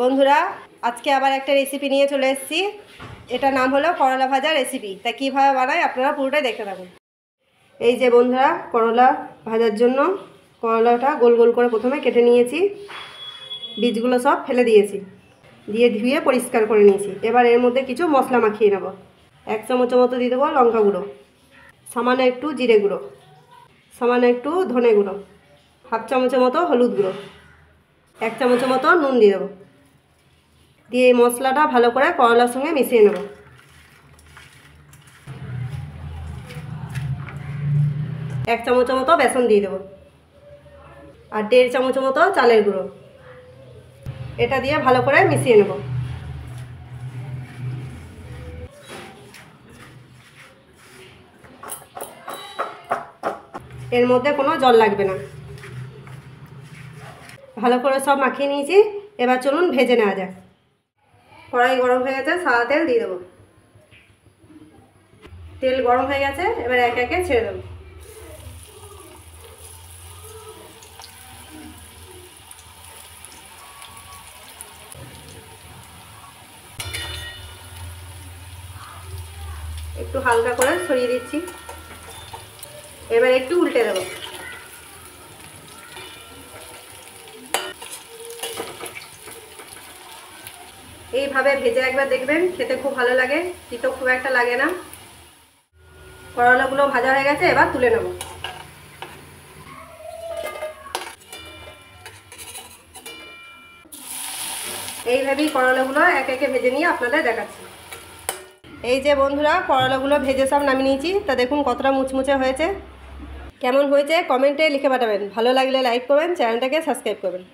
বন্ধুরা, আজকে আবার একটা রেসিপি নিয়ে চলে এসেছি। এটা নাম হলো করলা ভাজা রেসিপি। তা কীভাবে বানায় আপনারা পুরোটাই দেখতে থাকুন। এই যে বন্ধুরা, করলা ভাজার জন্য করলাটা গোল গোল করে প্রথমে কেটে নিয়েছি, বীজগুলো সব ফেলে দিয়েছি, দিয়ে ধুয়ে পরিষ্কার করে নিয়েছি। এবার এর মধ্যে কিছু মশলা মাখিয়ে নেব। 1 চামচ মতো দিয়ে দেবো লঙ্কা গুঁড়ো, সামান্য একটু জিরে গুঁড়ো, সামান্য একটু ধনে গুঁড়ো, 1/2 চামচের মতো হলুদ গুঁড়ো, 1 চামচের মতো নুন দিয়ে দেবো। দিয়ে এই মশলাটা ভালো করে করলার সঙ্গে মিশিয়ে নেব। এক চামচের মতো বেসন দিয়ে দেবো আর 1.5 চামচের মতো চালের গুঁড়ো। এটা দিয়ে ভালো করে মিশিয়ে নেব। এর মধ্যে কোনো জল লাগবে না। ভালো করে সব মাখিয়ে নিয়েছি। এবার চলুন ভেজে নেওয়া যাক। কড়াই গরম হয়ে গেছে, সাদা তেল দিয়ে দেবো। তেল গরম হয়ে গেছে, এবার একে একে ছেড়ে দেবো। একটু হালকা করে ছড়িয়ে দিচ্ছি। এবার একটু উল্টে দেবো। এইভাবে ভেজে একবার দেখবেন, খেতে খুব ভালো লাগে, তিতো খুব একটা লাগে না। করলাগুলো ভাজা হয়ে গেছে, এবার তুলে নেব। এইভাবেই করলাগুলো একে একে ভেজে নিয়ে আপনাদের দেখাচ্ছি। এই যে বন্ধুরা, করলাগুলো ভেজে সব নামিয়ে নিয়েছি। তা দেখুন কতটা মুচমুচে হয়েছে। কেমন হয়েছে কমেন্টে লিখে পাঠাবেন। ভালো লাগলে লাইক করবেন, চ্যানেলটাকে সাবস্ক্রাইব করবেন।